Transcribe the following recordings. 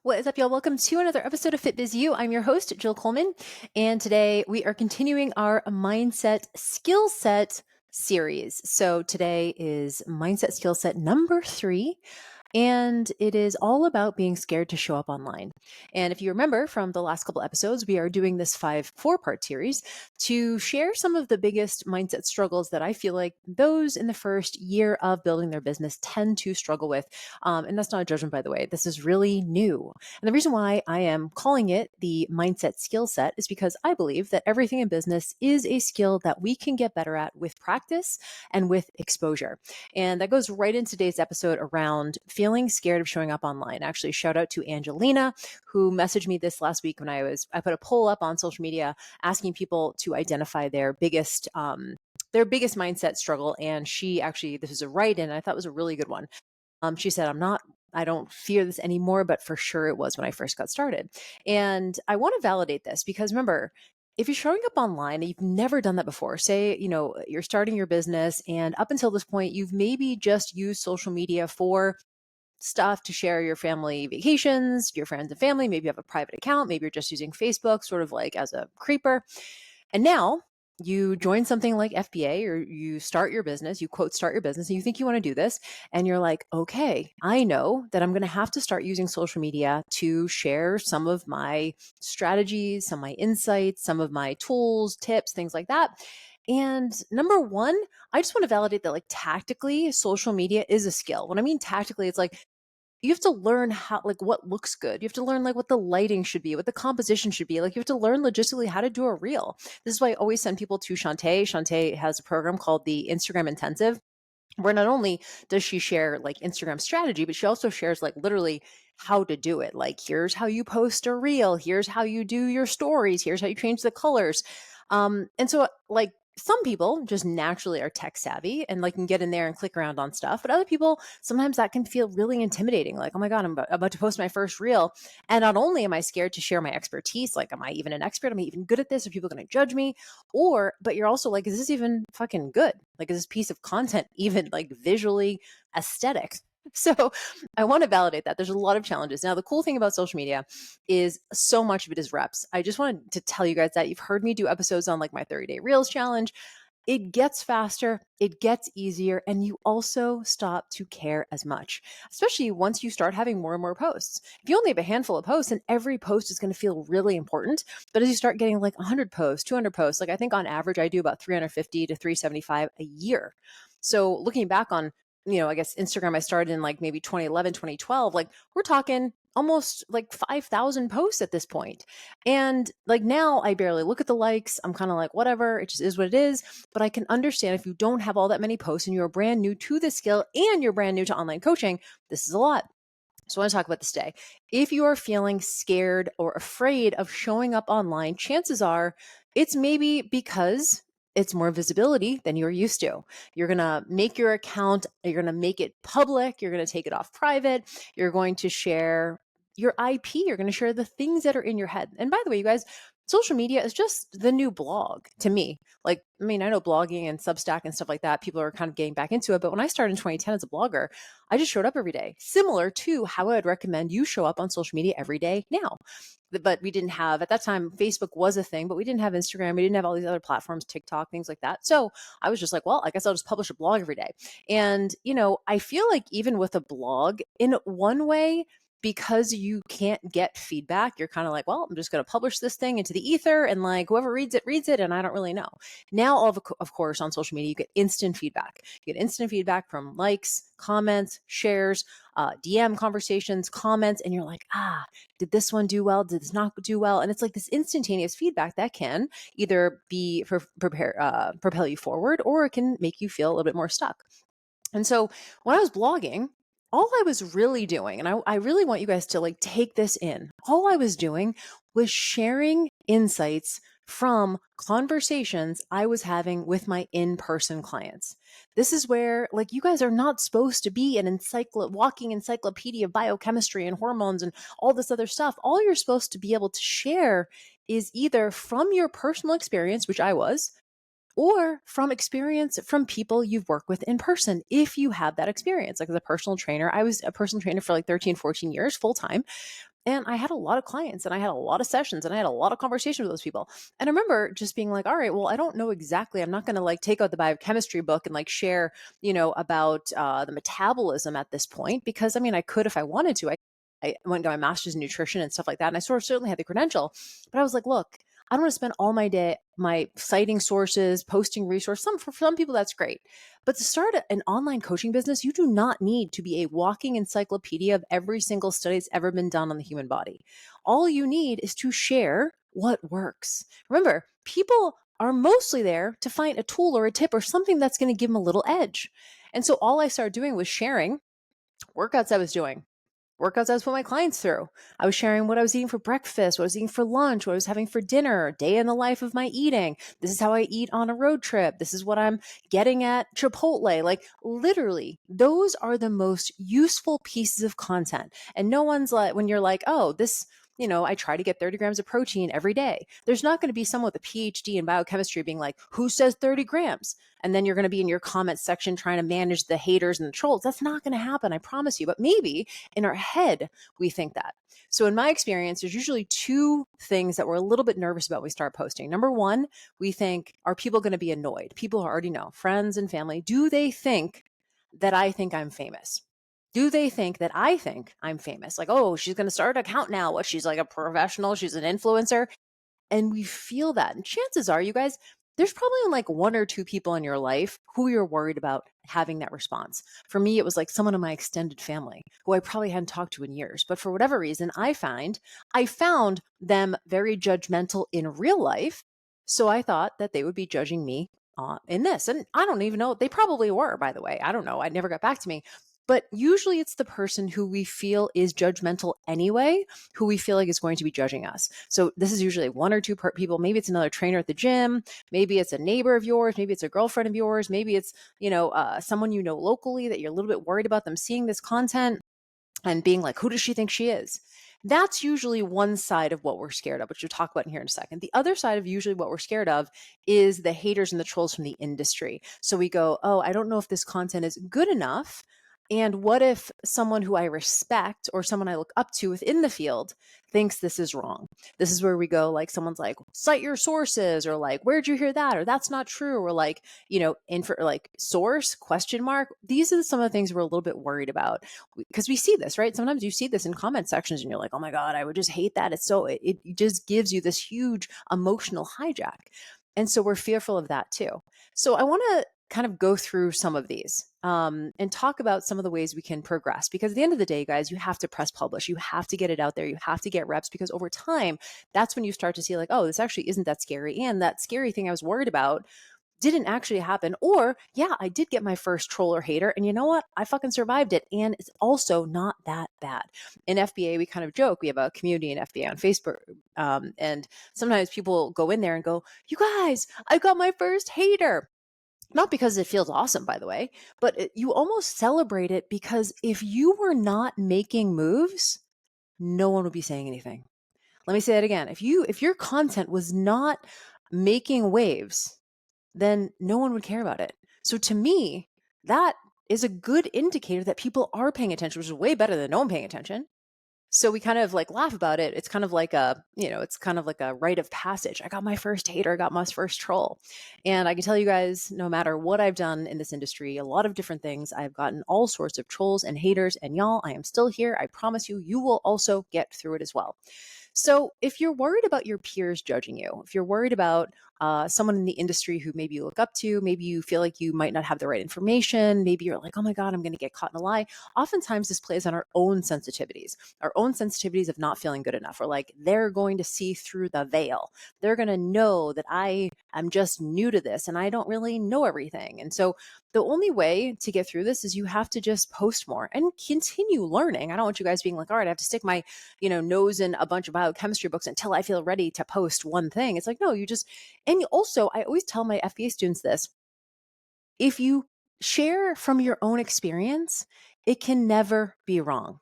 What is up, y'all? Welcome to another episode of FitBizU. I'm your host, Jill Coleman, and today we are continuing our mindset skill set series. So today is mindset skill set number 3. And it is all about being scared to show up online. And if you remember from the last couple episodes, we are doing this 4-part series to share some of the biggest mindset struggles that I feel like those in the first year of building their business tend to struggle with. And that's not a judgment, by the way. This is really new. And the reason why I am calling it the mindset skill set is because I believe that everything in business is a skill that we can get better at with practice and with exposure. And that goes right into today's episode around feeling scared of showing up online. Actually, shout out to Angelina, who messaged me this last week when I put a poll up on social media asking people to identify their biggest mindset struggle. And she actually, this is a write-in, I thought was a really good one. She said, I don't fear this anymore, but for sure it was when I first got started. And I want to validate this because remember, if you're showing up online and you've never done that before, say, you're starting your business and up until this point, you've maybe just used social media for stuff to share your family vacations, your friends and family. Maybe you have a private account. Maybe you're just using Facebook sort of like as a creeper. And now you join something like FBA or you start your business, you quote, start your business, and you think you want to do this. And you're like, okay, I know that I'm going to have to start using social media to share some of my strategies, some of my insights, some of my tools, tips, things like that. And number one, I just want to validate that like tactically, social media is a skill. When I mean tactically, it's like you have to learn how, like what looks good. You have to learn like what the lighting should be, what the composition should be. Like you have to learn logistically how to do a reel. This is why I always send people to Shantae. Shantae has a program called the Instagram Intensive, where not only does she share like Instagram strategy, but she also shares like literally how to do it. Like, here's how you post a reel. Here's how you do your stories. Here's how you change the colors. And so like some people just naturally are tech savvy and like can get in there and click around on stuff. But other people, sometimes that can feel really intimidating. Like, oh my God, I'm about to post my first reel. And not only am I scared to share my expertise, like, am I even an expert? Am I even good at this? Are people going to judge me? But you're also like, is this even fucking good? Like, is this piece of content even like visually aesthetic? So I want to validate that. There's a lot of challenges. Now, the cool thing about social media is so much of it is reps. I just wanted to tell you guys that you've heard me do episodes on like my 30-day Reels challenge. It gets faster, it gets easier, and you also stop to care as much, especially once you start having more and more posts. If you only have a handful of posts, and every post is going to feel really important, but as you start getting like 100 posts, 200 posts, like I think on average, I do about 350 to 375 a year. So looking back on, I guess Instagram, I started in like maybe 2011, 2012, like we're talking almost like 5,000 posts at this point. And like now I barely look at the likes. I'm kind of like, whatever, it just is what it is. But I can understand if you don't have all that many posts and you're brand new to this skill and you're brand new to online coaching, this is a lot. So I want to talk about this today. If you are feeling scared or afraid of showing up online, chances are it's maybe because it's more visibility than you're used to. You're going to make your account, you're going to make it public, you're going to take it off private, you're going to share your IP, you're going to share the things that are in your head. And by the way, you guys, social media is just the new blog to me. Like, I mean, I know blogging and Substack and stuff like that, people are kind of getting back into it. But when I started in 2010 as a blogger, I just showed up every day, similar to how I would recommend you show up on social media every day now. But we didn't have, at that time, Facebook was a thing, but we didn't have Instagram. We didn't have all these other platforms, TikTok, things like that. So I was just like, well, I guess I'll just publish a blog every day. And, I feel like even with a blog, in one way, because you can't get feedback, you're kind of like, well, I'm just going to publish this thing into the ether and like whoever reads it, and I don't really know. Now, of course, on social media, you get instant feedback. You get instant feedback from likes, comments, shares, DM conversations, comments, and you're like, did this one do well? Did this not do well? And it's like this instantaneous feedback that can either be propel you forward, or it can make you feel a little bit more stuck. And so when I was blogging, all I was really doing, and I really want you guys to like take this in, all I was doing was sharing insights from conversations I was having with my in-person clients. This is where like you guys are not supposed to be an walking encyclopedia of biochemistry and hormones and all this other stuff. All you're supposed to be able to share is either from your personal experience, which I was, or from experience from people you've worked with in person, if you have that experience. Like as a personal trainer, I was a personal trainer for like 13, 14 years full time. And I had a lot of clients and I had a lot of sessions and I had a lot of conversations with those people. And I remember just being like, all right, well, I don't know exactly. I'm not going to like take out the biochemistry book and like share, about the metabolism at this point, because I mean, I could if I wanted to. I went and got my master's in nutrition and stuff like that. And I sort of certainly had the credential, but I was like, look, I don't want to spend all my day my citing sources, posting resources. For some people, that's great. But to start an online coaching business, you do not need to be a walking encyclopedia of every single study that's ever been done on the human body. All you need is to share what works. Remember, people are mostly there to find a tool or a tip or something that's going to give them a little edge. And so all I started doing was sharing workouts I was doing, workouts I was putting my clients through. I was sharing what I was eating for breakfast, what I was eating for lunch, what I was having for dinner, day in the life of my eating. This is how I eat on a road trip. This is what I'm getting at Chipotle. Like literally, those are the most useful pieces of content. And no one's like, when you're like, oh, I try to get 30 grams of protein every day. There's not going to be someone with a PhD in biochemistry being like, who says 30 grams? And then you're going to be in your comment section trying to manage the haters and the trolls. That's not going to happen, I promise you. But maybe in our head, we think that. So in my experience, there's usually two things that we're a little bit nervous about when we start posting. Number one, we think, are people going to be annoyed? People who already know, friends and family, do they think that I think I'm famous? Do they think that I think I'm famous? Like, oh, she's going to start an account now. What? She's like a professional. She's an influencer. And we feel that. And chances are, you guys, there's probably like one or two people in your life who you're worried about having that response. For me, it was like someone in my extended family who I probably hadn't talked to in years. But for whatever reason, I found them very judgmental in real life. So I thought that they would be judging me in this. And I don't even know. They probably were, by the way. I don't know. It never got back to me. But usually it's the person who we feel is judgmental anyway, who we feel like is going to be judging us. So this is usually one or two people. Maybe it's another trainer at the gym. Maybe it's a neighbor of yours. Maybe it's a girlfriend of yours. Maybe it's, someone you know locally that you're a little bit worried about them seeing this content and being like, who does she think she is? That's usually one side of what we're scared of, which we'll talk about in here in a second. The other side of usually what we're scared of is the haters and the trolls from the industry. So we go, oh, I don't know if this content is good enough. And what if someone who I respect or someone I look up to within the field thinks this is wrong? This is where we go, like, someone's like, cite your sources, or like, where'd you hear that? Or that's not true. Or like, like source question mark. These are some of the things we're a little bit worried about because we see this, right? Sometimes you see this in comment sections and you're like, oh my God, I would just hate that. It just gives you this huge emotional hijack. And so we're fearful of that too. So I want to kind of go through some of these and talk about some of the ways we can progress. Because at the end of the day, guys, you have to press publish. You have to get it out there. You have to get reps because over time, that's when you start to see like, oh, this actually isn't that scary. And that scary thing I was worried about didn't actually happen. Or yeah, I did get my first troll or hater. And you know what? I fucking survived it. And it's also not that bad. In FBA, we kind of joke. We have a community in FBA on Facebook. And sometimes people go in there and go, you guys, I got my first hater. Not because it feels awesome, by the way, but you almost celebrate it because if you were not making moves, no one would be saying anything. Let me say that again. If your content was not making waves, then no one would care about it. So to me, that is a good indicator that people are paying attention, which is way better than no one paying attention. So we kind of like laugh about it. It's kind of like it's kind of like a rite of passage. I got my first hater, I got my first troll. And I can tell you guys, no matter what I've done in this industry, a lot of different things, I've gotten all sorts of trolls and haters. And y'all, I am still here. I promise you, you will also get through it as well. So if you're worried about your peers judging you, if you're worried about someone in the industry who maybe you look up to, maybe you feel like you might not have the right information, maybe you're like, oh my God, I'm going to get caught in a lie. Oftentimes this plays on our own sensitivities of not feeling good enough, or like they're going to see through the veil. They're going to know that I am just new to this and I don't really know everything. And so the only way to get through this is you have to just post more and continue learning. I don't want you guys being like, all right, I have to stick my, nose in a bunch of biochemistry books until I feel ready to post one thing. It's like, no, and also I always tell my FBA students this, if you share from your own experience, it can never be wrong.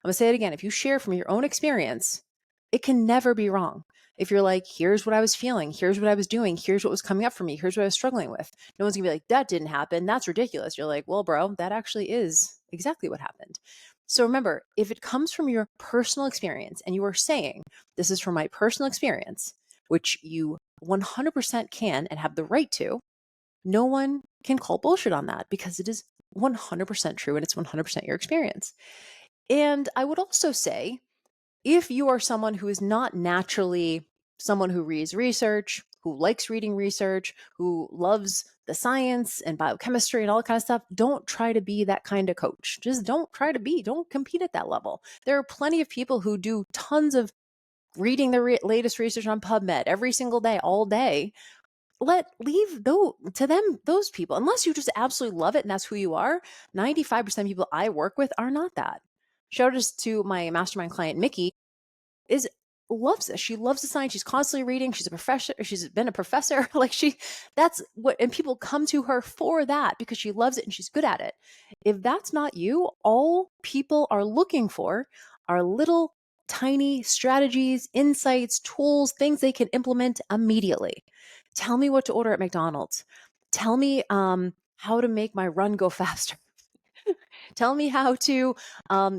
I'm gonna say it again. If you share from your own experience, it can never be wrong. If you're like, here's what I was feeling, here's what I was doing, here's what was coming up for me, here's what I was struggling with. No one's gonna be like, that didn't happen. That's ridiculous. You're like, well, bro, that actually is exactly what happened. So remember, if it comes from your personal experience and you are saying, this is from my personal experience, which you 100% can and have the right to, no one can call bullshit on that because it is 100% true and it's 100% your experience. And I would also say, if you are someone who is not naturally someone who reads research, who likes reading research, who loves the science and biochemistry and all that kind of stuff, don't try to be that kind of coach. Just don't compete at that level. There are plenty of people who do tons of reading the latest research on PubMed every single day, all day. Leave those people, unless you just absolutely love it and that's who you are. 95% of people I work with are not that. Shout out to my mastermind client, Mickey, is loves this. She loves the science. She's constantly reading. She's a professor. She's been a professor. That's what, and people come to her for that because she loves it and she's good at it. If that's not you, all people are looking for are little tiny strategies, insights, tools, things they can implement immediately. Tell me what to order at McDonald's. Tell me how to make my run go faster. Tell me how to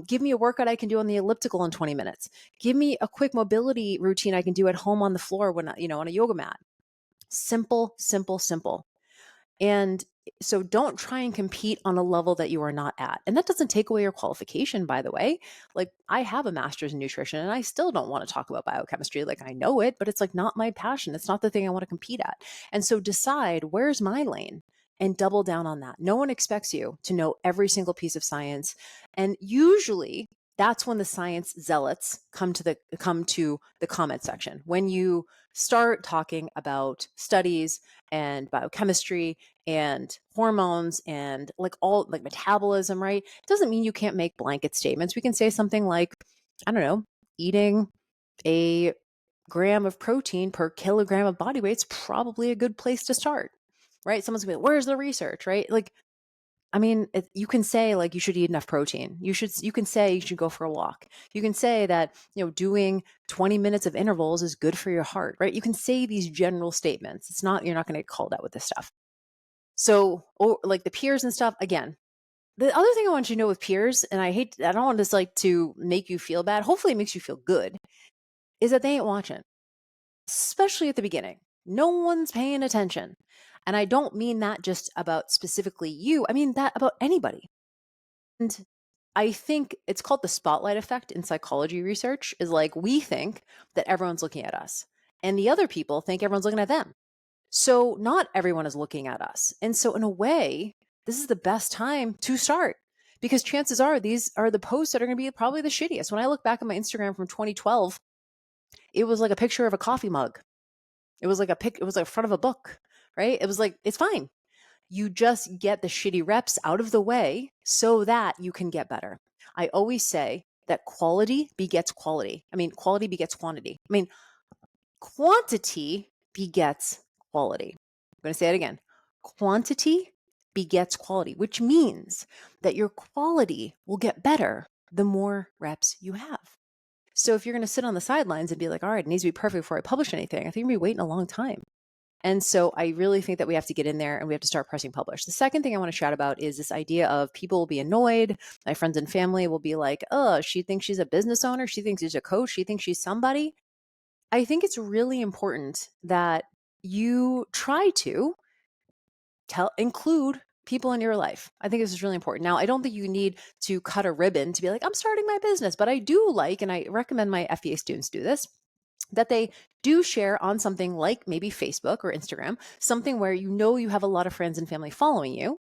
give me a workout I can do on the elliptical in 20 minutes. Give me a quick mobility routine I can do at home on the floor on a yoga mat. Simple, simple, simple. And so don't try and compete on a level that you are not at. And that doesn't take away your qualification, by the way. Like, I have a master's in nutrition and I still don't want to talk about biochemistry. Like, I know it, but it's like not my passion. It's not the thing I want to compete at. And so decide, where's my lane, and double down on that. No one expects you to know every single piece of science. And usually that's when the science zealots come to the comment section. When you start talking about studies and biochemistry and hormones and like metabolism, right? It doesn't mean you can't make blanket statements. We can say something like, I don't know, eating a gram of protein per kilogram of body weight is probably a good place to start, right? Someone's gonna be like, where's the research, right? Like, I mean, you can say like you should eat enough protein. You can say you should go for a walk. You can say that, doing 20 minutes of intervals is good for your heart, right? You can say these general statements. You're not going to get called out with this stuff. So, or like the peers and stuff, again, the other thing I want you to know with peers, and I don't want this like to make you feel bad. Hopefully it makes you feel good, is that they ain't watching, especially at the beginning. No one's paying attention. And I don't mean that just about specifically you. I mean that about anybody. And I think it's called the spotlight effect in psychology research, is like we think that everyone's looking at us and the other people think everyone's looking at them. So not everyone is looking at us. And so in a way, this is the best time to start, because chances are these are the posts that are going to be probably the shittiest. When I look back at my Instagram from 2012, it was like a picture of a coffee mug. It was like it was like front of a book, right? It was like, it's fine. You just get the shitty reps out of the way so that you can get better. I always say that quality begets quality. I mean, quality begets quantity. I mean, quantity begets quality. I'm going to say it again. Quantity begets quality, which means that your quality will get better the more reps you have. So if you're going to sit on the sidelines and be like, all right, it needs to be perfect before I publish anything, I think you're going to be waiting a long time. And so I really think that we have to get in there and we have to start pressing publish. The second thing I want to chat about is this idea of people will be annoyed. My friends and family will be like, oh, she thinks she's a business owner. She thinks she's a coach. She thinks she's somebody. I think it's really important that you try to include people in your life. I think this is really important. Now, I don't think you need to cut a ribbon to be like, I'm starting my business, but I do like, and I recommend my FBA students do this, that they do share on something like maybe Facebook or Instagram, something where you have a lot of friends and family following you.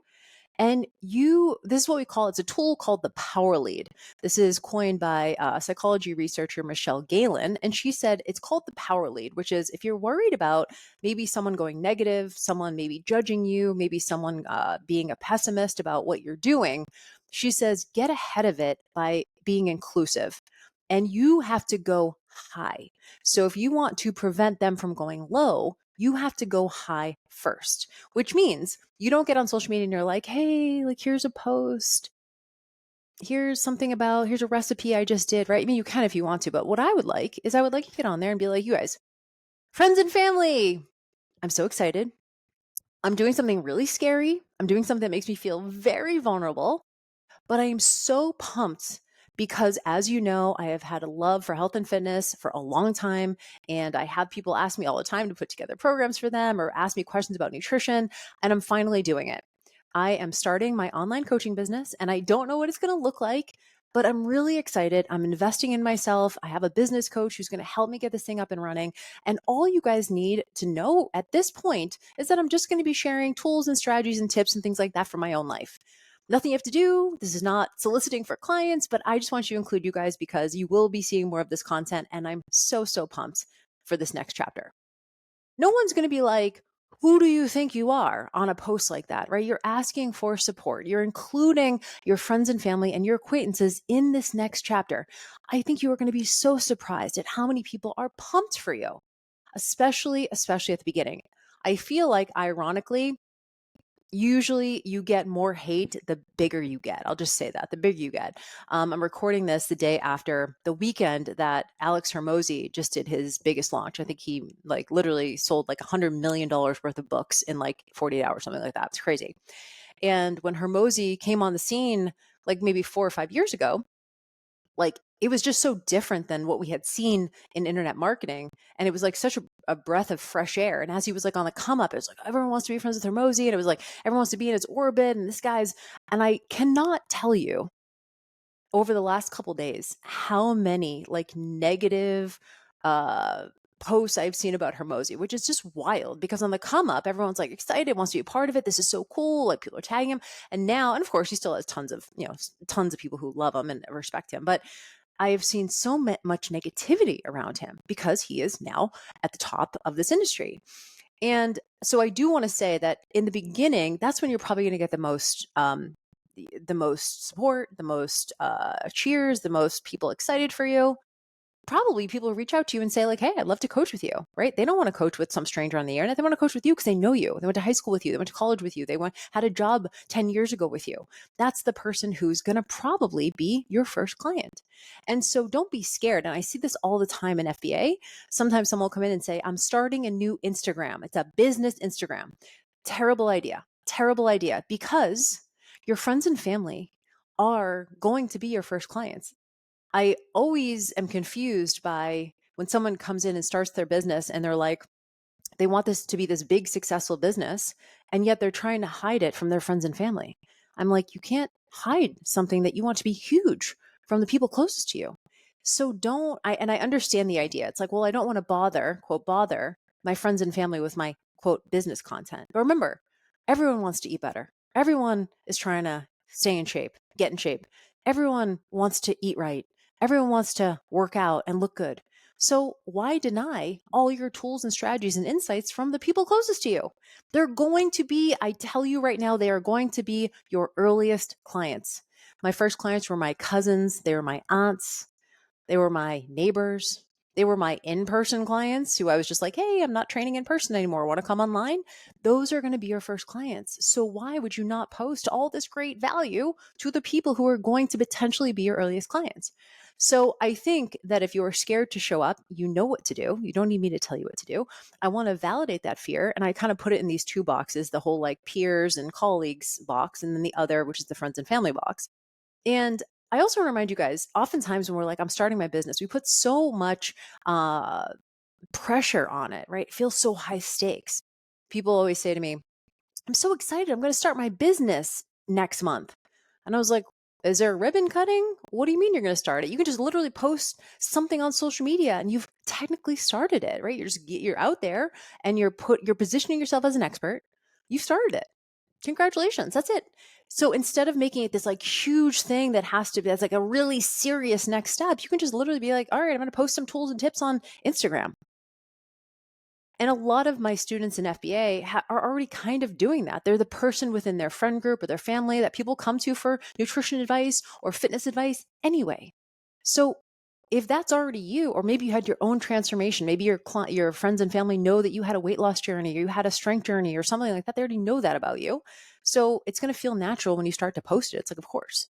And this is what we call, it's a tool called the power lead. This is coined by psychology researcher Michelle Galen. And she said it's called the power lead, which is if you're worried about maybe someone going negative, someone maybe judging you, maybe someone being a pessimist about what you're doing, she says, get ahead of it by being inclusive. And you have to go high. So if you want to prevent them from going low, you have to go high first, which means you don't get on social media and you're like, hey, like here's a post. Here's a recipe I just did, right? I mean, you can if you want to, but what I would like is you to get on there and be like, you guys, friends and family, I'm so excited. I'm doing something really scary. I'm doing something that makes me feel very vulnerable, but I am so pumped because as you know, I have had a love for health and fitness for a long time. And I have people ask me all the time to put together programs for them or ask me questions about nutrition. And I'm finally doing it. I am starting my online coaching business and I don't know what it's going to look like, but I'm really excited. I'm investing in myself. I have a business coach who's going to help me get this thing up and running. And all you guys need to know at this point is that I'm just going to be sharing tools and strategies and tips and things like that for my own life. Nothing you have to do. This is not soliciting for clients, but I just want you to include you guys because you will be seeing more of this content. And I'm so, so pumped for this next chapter. No one's going to be like, who do you think you are on a post like that, right? You're asking for support. You're including your friends and family and your acquaintances in this next chapter. I think you are going to be so surprised at how many people are pumped for you, especially at the beginning. I feel like, ironically, usually you get more hate the bigger you get. I'll just say that, the bigger you get. I'm recording this the day after the weekend that Alex Hormozy just did his biggest launch. I think he literally sold like $100 million worth of books in like 48 hours, something like that. It's crazy. And when Hormozy came on the scene, like maybe 4 or 5 years ago, like it was just so different than what we had seen in internet marketing. And it was like such a breath of fresh air. And as he was like on the come up, it was like, everyone wants to be friends with Hormozy. And it was like, everyone wants to be in his orbit. And this guy's, and I cannot tell you over the last couple days how many like negative posts I've seen about Hormozy, which is just wild because on the come up, everyone's like excited, wants to be a part of it. This is so cool. Like people are tagging him. And now, and of course, he still has tons of people who love him and respect him. But I have seen so much negativity around him because he is now at the top of this industry. And so I do want to say that in the beginning, that's when you're probably going to get the most support, the most cheers, the most people excited for you. Probably people reach out to you and say like, hey, I'd love to coach with you, right? They don't want to coach with some stranger on the internet. They want to coach with you because they know you. They went to high school with you. They went to college with you. They had a job 10 years ago with you. That's the person who's going to probably be your first client. And so don't be scared. And I see this all the time in FBA. Sometimes someone will come in and say, I'm starting a new Instagram. It's a business Instagram. Terrible idea. Terrible idea because your friends and family are going to be your first clients. I always am confused by when someone comes in and starts their business and they're like, they want this to be this big, successful business, and yet they're trying to hide it from their friends and family. I'm like, you can't hide something that you want to be huge from the people closest to you. So I understand the idea. It's like, well, I don't want to bother, quote, bother my friends and family with my, quote, business content. But remember, everyone wants to eat better. Everyone is trying to stay in shape, get in shape. Everyone wants to eat right. Everyone wants to work out and look good. So why deny all your tools and strategies and insights from the people closest to you? They're going to be, I tell you right now, they are going to be your earliest clients. My first clients were my cousins. They were my aunts. They were my neighbors. They were my in-person clients who I was just like, hey, I'm not training in person anymore. Want to come online? Those are going to be your first clients. So why would you not post all this great value to the people who are going to potentially be your earliest clients? So I think that if you are scared to show up, you know what to do. You don't need me to tell you what to do. I want to validate that fear. And I kind of put it in these two boxes, the whole like peers and colleagues box, and then the other, which is the friends and family box. And I also remind you guys, oftentimes when we're like, I'm starting my business, we put so much pressure on it, right? It feels so high stakes. People always say to me, I'm so excited. I'm going to start my business next month. And I was like, is there a ribbon cutting? What do you mean you're going to start it? You can just literally post something on social media and you've technically started it, right? You're out there and you're positioning yourself as an expert. You've started it. Congratulations. That's it. So instead of making it this like huge thing that's like a really serious next step, you can just literally be like, all right, I'm going to post some tools and tips on Instagram. And a lot of my students in FBA are already kind of doing that. They're the person within their friend group or their family that people come to for nutrition advice or fitness advice anyway. So if that's already you, or maybe you had your own transformation, maybe your friends and family know that you had a weight loss journey or you had a strength journey or something like that. They already know that about you. So it's going to feel natural when you start to post it. It's like, of course.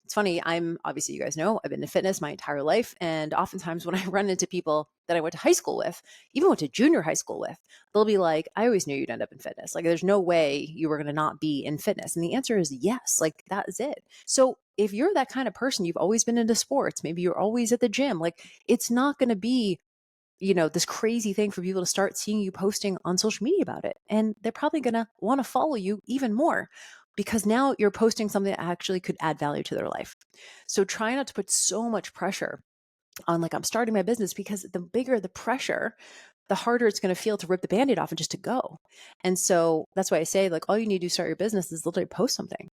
It's funny, obviously, you guys know, I've been in fitness my entire life. And oftentimes when I run into people that I went to high school with, even went to junior high school with, they'll be like, I always knew you'd end up in fitness. Like, there's no way you were going to not be in fitness. And the answer is yes. Like, that is it. So if you're that kind of person, you've always been into sports, maybe you're always at the gym, like, it's not going to be this crazy thing for people to start seeing you posting on social media about it. And they're probably going to want to follow you even more because now you're posting something that actually could add value to their life. So try not to put so much pressure on, like, I'm starting my business, because the bigger the pressure, the harder it's going to feel to rip the Band-Aid off and just to go. And so that's why I say, like, all you need to start your business is literally post something.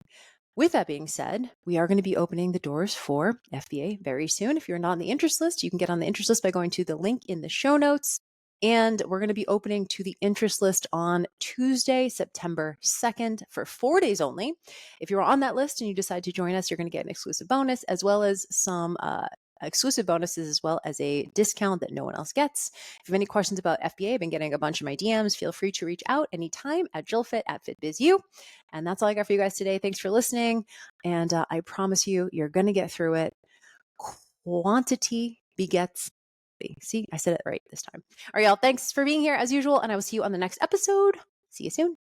With that being said, we are going to be opening the doors for FBA very soon. If you're not on the interest list, you can get on the interest list by going to the link in the show notes. And we're going to be opening to the interest list on Tuesday, September 2nd for 4 days only. If you're on that list and you decide to join us, you're going to get an exclusive bonus, as well as some exclusive bonuses, as well as a discount that no one else gets. If you have any questions about FBA, I've been getting a bunch of my DMs. Feel free to reach out anytime at JillFit@FitBizU. And that's all I got for you guys today. Thanks for listening. And I promise you, you're going to get through it. Quantity begets. See, I said it right this time. All right, y'all. Thanks for being here as usual. And I will see you on the next episode. See you soon.